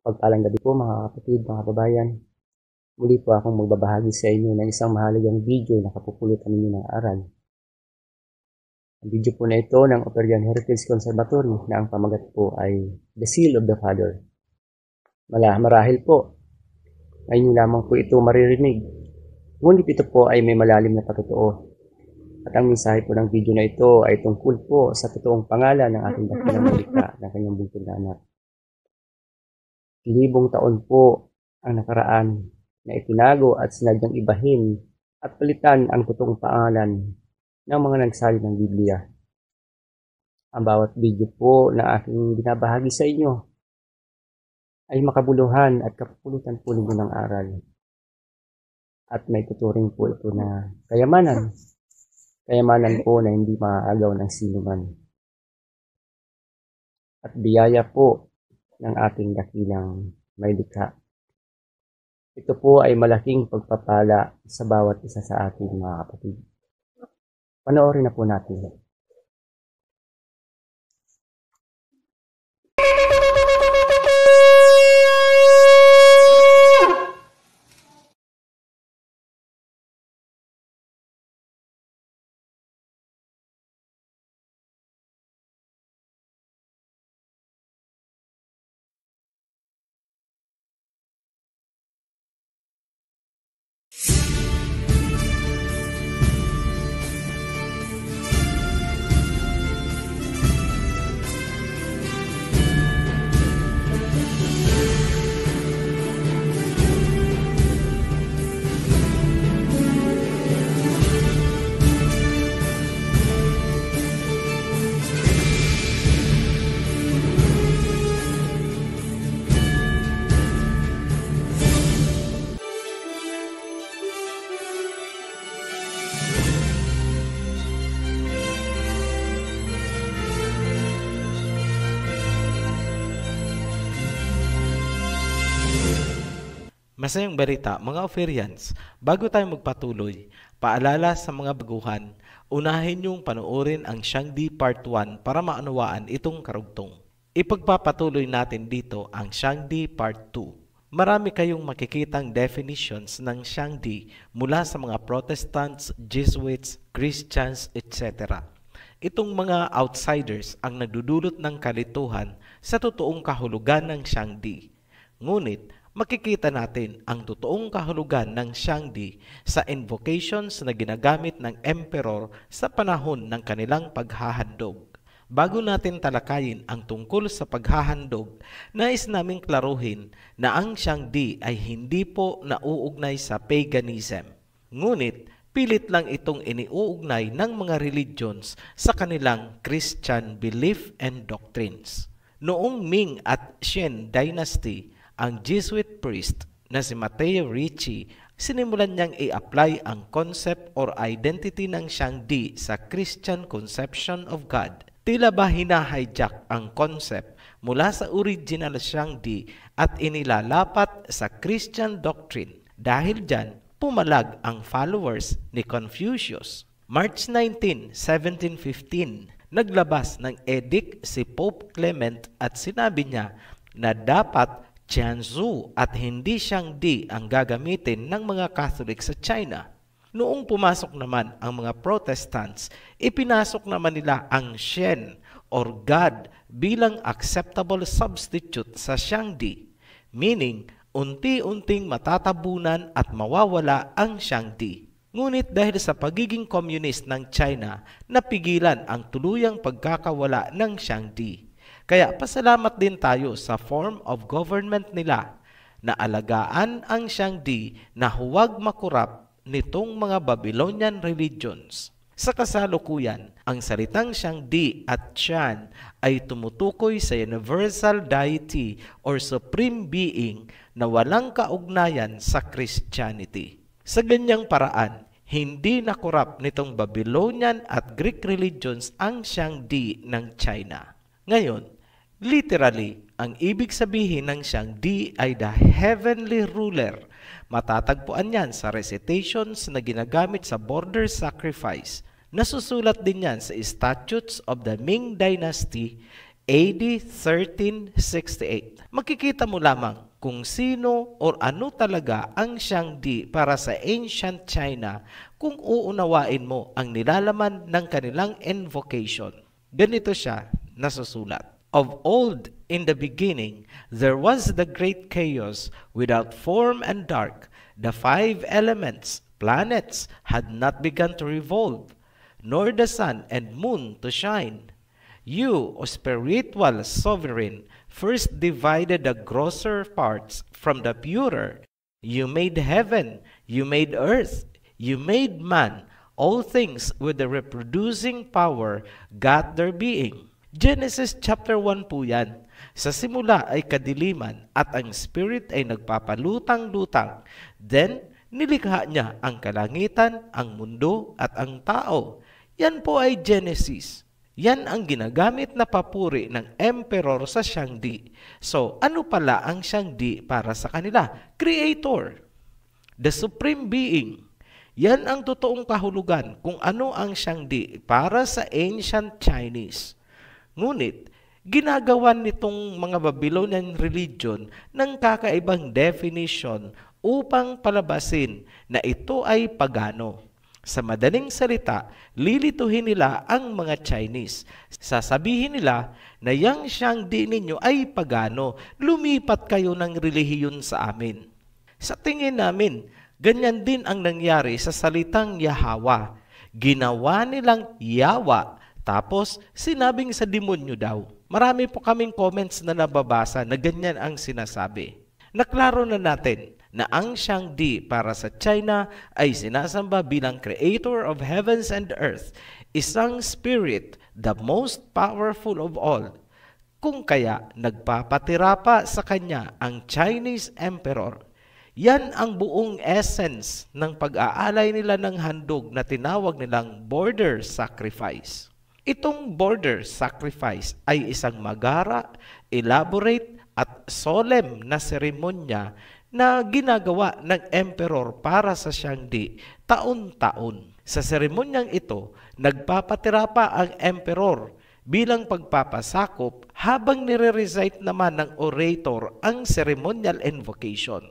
Pagpalang gabi po mga kapatid, mga kababayan. Muli po akong magbabahagi sa inyo ng isang mahalagang video na kapupulutan ninyo ng aral. Ang video po na ito ng Operian Heritage Conservatory na ang pamagat po ay The Seal of the Father. Marahil po, ngayon lamang po ito maririnig. Ngunit ito po ay may malalim na patotoo. At ang mensahe po ng video na ito ay tungkol po sa totoong pangalan ng ating dakilang malikha ng kanyang buntod na anak. Libong taon po ang nakaraan na itinago at sinadyang ibahin at palitan ang totoong pangalan ng mga nagsalin ng Biblia. Ang bawat video po na aking binabahagi sa inyo ay makabuluhan at kapupulutan po ninyo ng aral. At may tuturing po ito na kayamanan po na hindi maaagaw ng sinuman. At biyaya po ng ating dakilang malikha. Ito po ay malaking pagpapala sa bawat isa sa ating mga kapatid. Panoorin na po natin. Masayang balita mga Operians, bago tayo magpatuloy, paalala sa mga baguhan, unahin niyong panoorin ang Shangdi Part 1 para maunawaan itong karugtong. Ipagpapatuloy natin dito ang Shangdi Part 2. Marami kayong makikitang definitions ng Shangdi mula sa mga Protestants, Jesuits, Christians, etc. Itong mga outsiders ang nagdudulot ng kalituhan sa totoong kahulugan ng Shangdi. Ngunit, makikita natin ang totoong kahulugan ng Shangdi sa invocations na ginagamit ng emperor sa panahon ng kanilang paghahandog. Bago natin talakayin ang tungkol sa paghahandog, nais naming klaruhin na ang Shangdi ay hindi po nauugnay sa paganism. Ngunit, pilit lang itong iniuugnay ng mga religions sa kanilang Christian belief and doctrines. Noong Ming at Shen Dynasty, ang Jesuit priest na si Matteo Ricci, sinimulan niyang i-apply ang concept or identity ng Shangdi sa Christian conception of God. Tila ba hina-hijack ang concept mula sa original Shangdi at inilalapat sa Christian doctrine. Dahil dyan, pumalag ang followers ni Confucius. March 19, 1715, naglabas ng edict si Pope Clement at sinabi niya na dapat Tianzu at hindi Shangdi ang gagamitin ng mga Catholic sa China. Noong pumasok naman ang mga Protestants, ipinasok naman nila ang Shen or God bilang acceptable substitute sa Shangdi, meaning unti-unting matatabunan at mawawala ang Shangdi. Ngunit dahil sa pagiging communist ng China, napigilan ang tuluyang pagkakawala ng Shangdi. Kaya pasalamat din tayo sa form of government nila na alagaan ang Shangdi na huwag makurap nitong mga Babylonian religions. Sa kasalukuyan, ang salitang Shangdi at Chan ay tumutukoy sa universal deity or supreme being na walang kaugnayan sa Christianity. Sa ganyang paraan, hindi nakurap nitong Babylonian at Greek religions ang Shangdi ng China. Ngayon, literally, ang ibig sabihin ng Shangdi ay the heavenly ruler. Matatagpuan yan sa recitations na ginagamit sa border sacrifice. Nasusulat din yan sa Statutes of the Ming Dynasty AD 1368. Makikita mo lamang kung sino o ano talaga ang Shangdi para sa ancient China kung uunawain mo ang nilalaman ng kanilang invocation. Ganito siya nasusulat. Of old, in the beginning, there was the great chaos without form and dark. The five elements, planets, had not begun to revolve, nor the sun and moon to shine. You, O spiritual sovereign, first divided the grosser parts from the purer. You made heaven, you made earth, you made man. All things with the reproducing power got their being. Genesis chapter 1 po yan. Sa simula ay kadiliman at ang spirit ay nagpapalutang-lutang. Then, nilikha niya ang kalangitan, ang mundo at ang tao. Yan po ay Genesis. Yan ang ginagamit na papuri ng emperor sa Shangdi. So, ano pala ang Shangdi para sa kanila? Creator. The Supreme Being. Yan ang totoong kahulugan kung ano ang Shangdi para sa ancient Chinese. Ngunit, ginagawan nitong mga Babylonian religion ng kakaibang definition upang palabasin na ito ay pagano. Sa madaling salita, lilituhin nila ang mga Chinese. Sasabihin nila na yang Shangdi ninyo ay pagano, lumipat kayo ng relihiyon sa amin. Sa tingin namin, ganyan din ang nangyari sa salitang Yahawa. Ginawa nilang Yawa, tapos sinabing sa demonyo daw. Marami po kaming comments na nababasa na ganyan ang sinasabi. Naklaro na natin na ang Shangdi para sa China ay sinasamba bilang creator of heavens and earth, isang spirit, the most powerful of all. Kung kaya nagpapatira pa sa kanya ang Chinese emperor. Yan ang buong essence ng pag-aalay nila ng handog na tinawag nilang border sacrifice. Itong border sacrifice ay isang magara, elaborate at solemn na seremonya na ginagawa ng emperor para sa Shangdi taon-taon. Sa seremonyang ito, nagpapatira pa ang emperor bilang pagpapasakop habang nire-recite naman ng orator ang ceremonial invocation.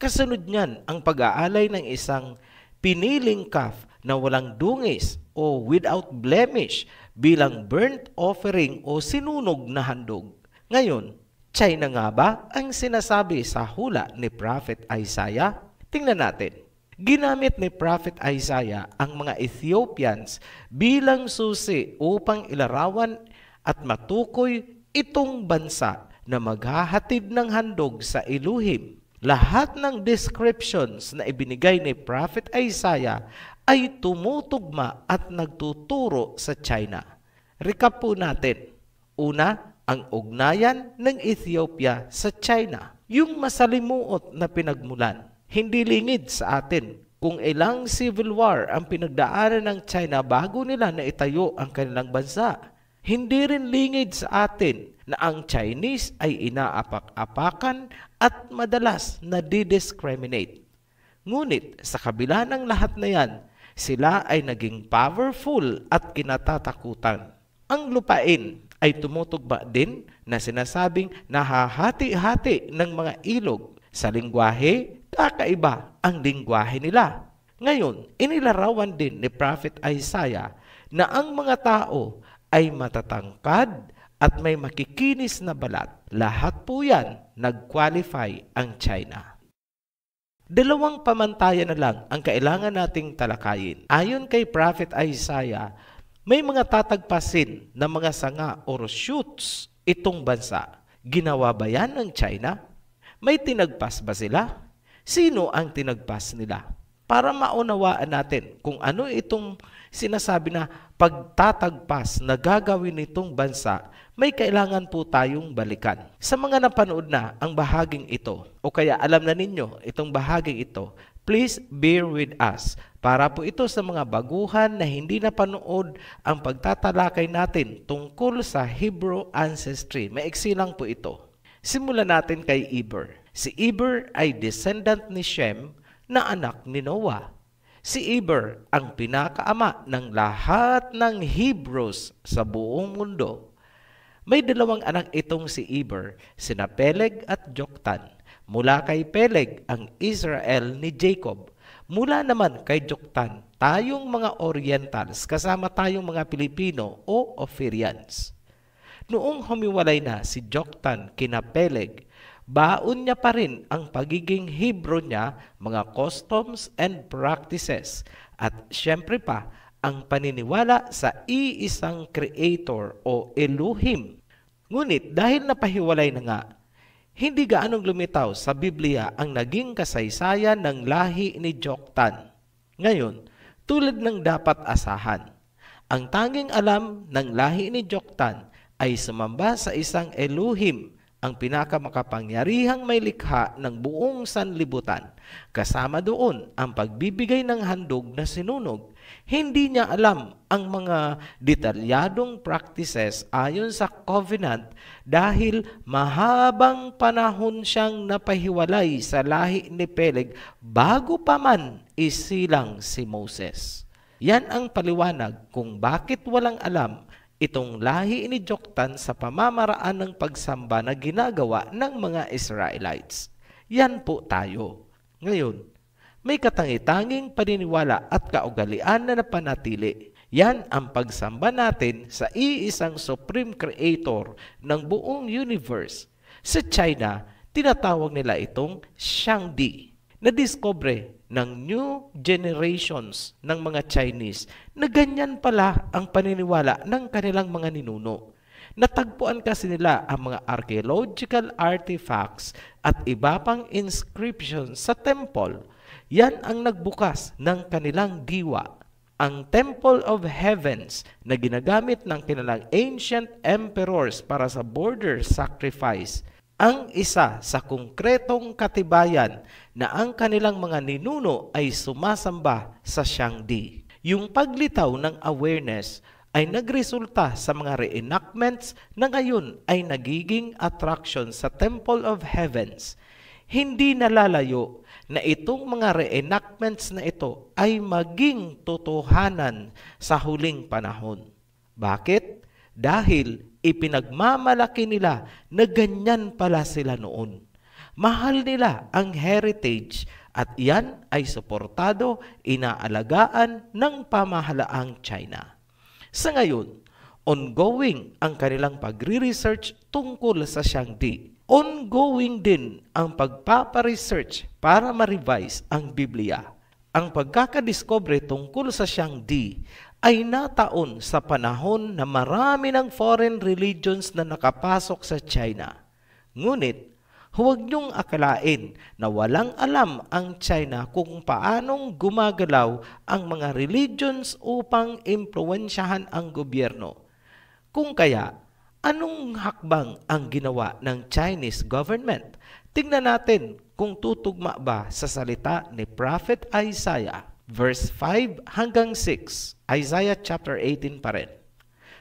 Kasunod niyan ang pag-aalay ng isang piniling calf na walang dungis o without blemish bilang burnt offering o sinunog na handog. Ngayon, China nga ba ang sinasabi sa hula ni Prophet Isaiah? Tingnan natin. Ginamit ni Prophet Isaiah ang mga Ethiopians bilang susi upang ilarawan at matukoy itong bansa na maghahatid ng handog sa Elohim. Lahat ng descriptions na ibinigay ni Prophet Isaiah ay tumutugma at nagtuturo sa China. Recap po natin. Una, ang ugnayan ng Ethiopia sa China. Yung masalimuot na pinagmulan. Hindi lingid sa atin kung ilang civil war ang pinagdaanan ng China bago nila naitayo ang kanilang bansa. Hindi rin lingid sa atin na ang Chinese ay inaapak-apakan at madalas na didiscriminate. Ngunit sa kabila ng lahat na yan, sila ay naging powerful at kinatatakutan. Ang lupain ay tumutugma din na sinasabing nahahati-hati ng mga ilog. Sa lingwahe, kakaiba ang lingwahe nila. Ngayon, inilarawan din ni Prophet Isaiah na ang mga tao ay matatangkad at may makikinis na balat. Lahat po yan nag-qualify ang China. Dalawang pamantayan na lang ang kailangan nating talakayin. Ayon kay Prophet Isaiah, may mga tatagpasin na mga sanga or shoots itong bansa. Ginawa ba yan ng China? May tinagpas ba sila? Sino ang tinagpas nila? Para maunawaan natin kung ano itong sinasabi na pagtatagpas na gagawin nitong bansa, may kailangan po tayong balikan. Sa mga napanood na ang bahaging ito, o kaya alam na ninyo itong bahaging ito, please bear with us. Para po ito sa mga baguhan na hindi napanood ang pagtatalakay natin tungkol sa Hebrew ancestry. Maiksi lang po ito. Simulan natin kay Eber. Si Eber ay descendant ni Shem na anak ni Noah. Si Eber ang pinakaama ng lahat ng Hebrews sa buong mundo. May dalawang anak itong si Eber, sina Peleg at Joktan. Mula kay Peleg ang Israel ni Jacob. Mula naman kay Joktan, tayong mga Orientals kasama tayong mga Pilipino o Ophirians. Noong humiwalay na si Joktan kina Peleg, baon niya pa rin ang pagiging Hebrew niya, mga customs and practices, at syempre pa ang paniniwala sa iisang creator o Elohim. Ngunit dahil napahiwalay na nga, hindi gaanong lumitaw sa Biblia ang naging kasaysayan ng lahi ni Joktan. Ngayon, tulad ng dapat asahan, ang tanging alam ng lahi ni Joktan ay sumamba sa isang Elohim, ang pinakamakapangyarihang may likha ng buong sanlibutan. Kasama doon ang pagbibigay ng handog na sinunog. Hindi niya alam ang mga detalyadong practices ayon sa covenant dahil mahabang panahon siyang napahiwalay sa lahi ni Peleg bago pa man isilang si Moses. Yan ang paliwanag kung bakit walang alam itong lahi ni Joktan sa pamamaraan ng pagsamba na ginagawa ng mga Israelites. Yan po tayo. Ngayon, may katangi-tanging paniniwala at kaugalian na napanatili. Yan ang pagsamba natin sa iisang Supreme Creator ng buong universe. Sa China, tinatawag nila itong Shangdi. Nadiscover ng new generations ng mga Chinese na ganyan pala ang paniniwala ng kanilang mga ninuno. Natagpuan kasi nila ang mga archaeological artifacts at iba pang inscriptions sa temple. Yan ang nagbukas ng kanilang diwa. Ang Temple of Heavens na ginagamit ng kanilang ancient emperors para sa border sacrifice, ang isa sa konkretong katibayan na ang kanilang mga ninuno ay sumasamba sa Shangdi. Yung paglitaw ng awareness ay nagresulta sa mga reenactments na ngayon ay nagiging attraction sa Temple of Heavens. Hindi nalalayo na itong mga reenactments na ito ay maging totohanan sa huling panahon. Bakit? Dahil ipinagmamalaki nila na ganyan pala sila noon. Mahal nila ang heritage at yan ay suportado, inaalagaan ng pamahalaang China. Sa ngayon, ongoing ang kanilang pagre-research tungkol sa Shangdi. Ongoing din ang pagpaparesearch para ma-revise ang Biblia. Ang pagkakadiscover tungkol sa Shangdi ay nataon sa panahon na marami ng foreign religions na nakapasok sa China. Ngunit, huwag niyong akalain na walang alam ang China kung paanong gumagalaw ang mga religions upang impluwensyahan ang gobyerno. Kung kaya, anong hakbang ang ginawa ng Chinese government? Tingnan natin kung tutugma ba sa salita ni Prophet Isaiah. Verse 5 hanggang 6, Isaiah chapter 18 pa rin.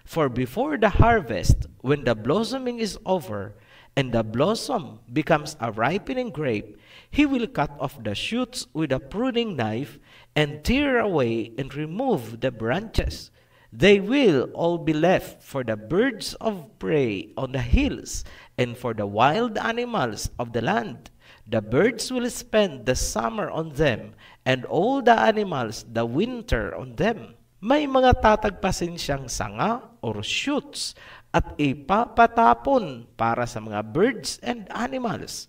For before the harvest, when the blossoming is over, and the blossom becomes a ripening grape, he will cut off the shoots with a pruning knife, and tear away and remove the branches. They will all be left for the birds of prey on the hills, and for the wild animals of the land. The birds will spend the summer on them, and all the animals the winter on them. May mga tatagpasin siyang sanga or shoots at ipapatapon para sa mga birds and animals.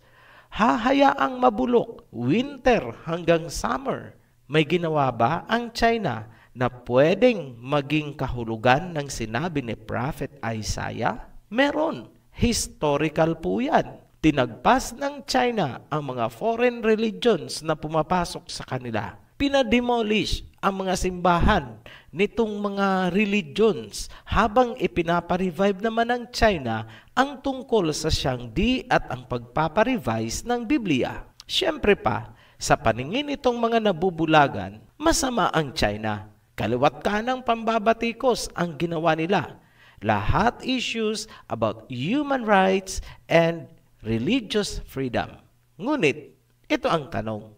Hahayaang mabulok winter hanggang summer. May ginawa ba ang China na pwedeng maging kahulugan ng sinabi ni Prophet Isaiah? Meron. Historical po yan. Tinagpas ng China ang mga foreign religions na pumapasok sa kanila. Pinademolish ang mga simbahan nitong mga religions habang ipinaparevive naman ng China ang tungkol sa Shangdi at ang pagpaparevise ng Biblia. Siyempre pa, sa paningin itong mga nabubulagan, masama ang China. Kaliwat kanang pambabatikos ang ginawa nila. Lahat issues about human rights and religious freedom. Ngunit, ito ang tanong.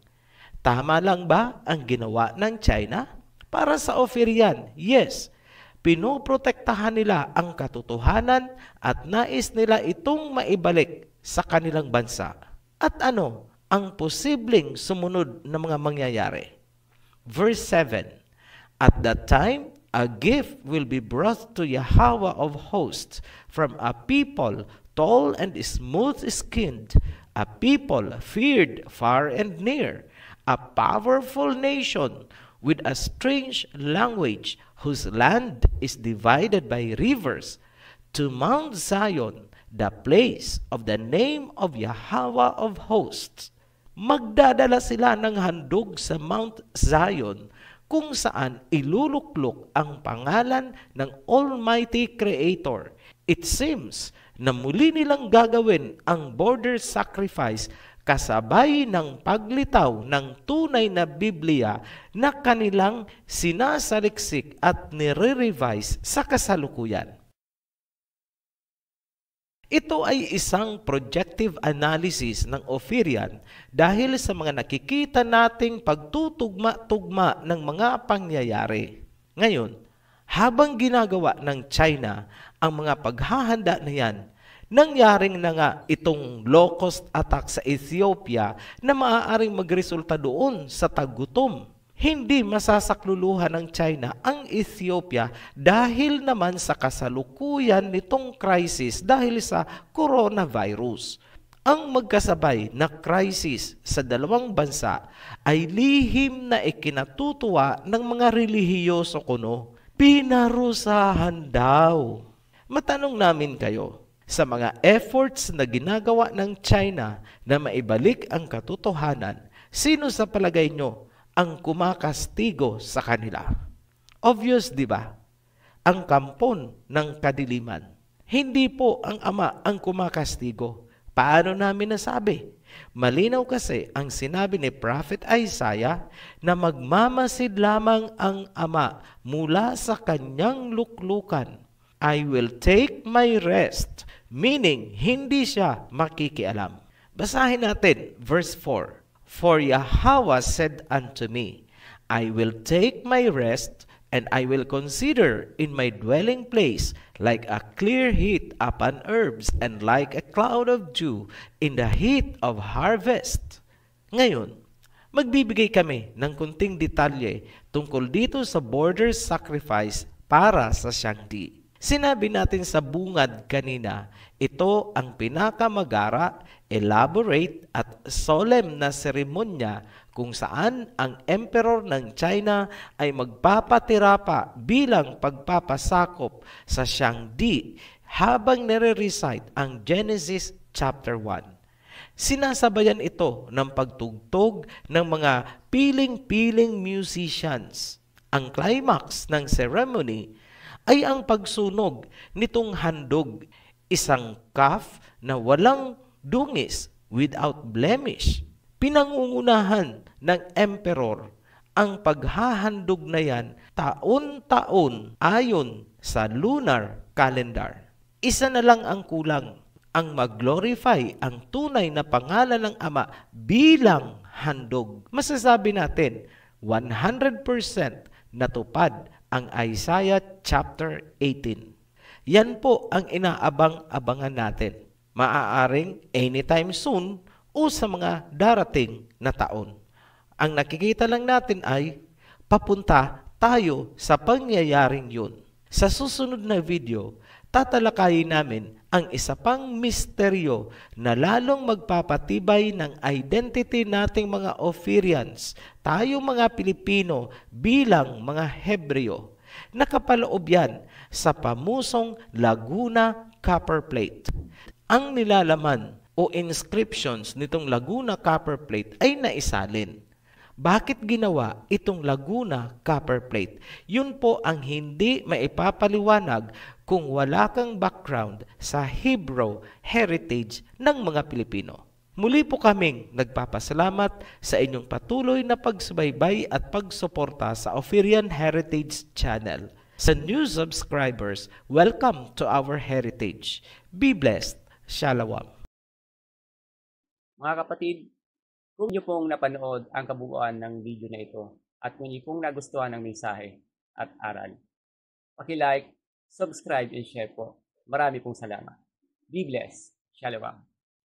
Tama lang ba ang ginawa ng China? Para sa Ophirian, yes. Pinoprotektahan nila ang katotohanan at nais nila itong maibalik sa kanilang bansa. At ano ang posibleng sumunod na mga mangyayari? Verse 7, At that time, a gift will be brought to Yahweh of hosts from a people tall and smooth-skinned, a people feared far and near, a powerful nation with a strange language whose land is divided by rivers, to Mount Zion, the place of the name of Yahweh of hosts. Magdadala sila ng handog sa Mount Zion kung saan iluluklok ang pangalan ng Almighty Creator. It seems na muli nilang gagawin ang border sacrifice kasabay ng paglitaw ng tunay na Biblia na kanilang sinasaliksik at nire-revise sa kasalukuyan. Ito ay isang projective analysis ng Ophirian dahil sa mga nakikita nating pagtutugma-tugma ng mga pangyayari. Ngayon, habang ginagawa ng China ang mga paghahanda na yan, nangyaring na nga itong low-cost attack sa Ethiopia na maaaring magresulta doon sa tagutom. Hindi masasakluluhan ng China ang Ethiopia dahil naman sa kasalukuyan nitong crisis dahil sa coronavirus. Ang magkasabay na crisis sa dalawang bansa ay lihim na ikinatutuwa ng mga relihiyoso kuno. Pinarusahan daw. Matanong namin kayo, sa mga efforts na ginagawa ng China na maibalik ang katotohanan, sino sa palagay nyo ang kumakastigo sa kanila? Obvious, di ba? Ang kampon ng kadiliman. Hindi po ang Ama ang kumakastigo. Paano namin nasabi? Malinaw kasi ang sinabi ni Prophet Isaiah na magmamasid lamang ang Ama mula sa kanyang luklukan. I will take my rest, meaning hindi siya makikialam. Basahin natin verse 4. For Yahweh said unto me, I will take my rest, and I will consider in my dwelling place like a clear heat upon herbs, and like a cloud of dew in the heat of harvest. Ngayon, magbibigay kami ng kunting detalye tungkol dito sa border sacrifice para sa Shangdi. Sinabi natin sa bungad kanina, ito ang pinakamagara, elaborate at solemn na seremonya kung saan ang emperor ng China ay magpapatira pa bilang pagpapasakop sa Shangdi habang nire-recite ang Genesis chapter 1. Sinasabayan ito ng pagtugtog ng mga piling-piling musicians. Ang climax ng ceremony ay ang pagsunog nitong handog, isang calf na walang dungis, without blemish. Pinangungunahan ng emperor ang paghahandog na yan taon-taon ayon sa lunar calendar. Isa na lang ang kulang, ang mag-glorify ang tunay na pangalan ng Ama bilang handog. Masasabi natin, 100% natupad ang Isaiah chapter 18. Yan po ang inaabang-abangan natin. Maaaring anytime soon o sa mga darating na taon. Ang nakikita lang natin ay papunta tayo sa pangyayaring yun. Sa susunod na video, tatalakayin namin ang isa pang misteryo na lalong magpapatibay ng identity nating mga Ophirians, tayo mga Pilipino bilang mga Hebreo. Nakapaloob yan sa pamusong Laguna copper plate. Ang nilalaman o inscriptions nitong Laguna copper plate ay naisalin. Bakit ginawa itong Laguna copper plate? Yun po ang hindi maipapaliwanag kung wala kang background sa Hebrew heritage ng mga Pilipino. Muli po kaming nagpapasalamat sa inyong patuloy na pagsubaybay at pagsuporta sa Ophirian Heritage Channel. Sa new subscribers, welcome to our heritage. Be blessed. Shalom. Mga kapatid, kung niyo pong napanood ang kabuuan ng video na ito at kung niyo pong nagustuhan ang mensahe at aral, paki-like, subscribe, and share po. Marami pong salamat. Be blessed. Shalom.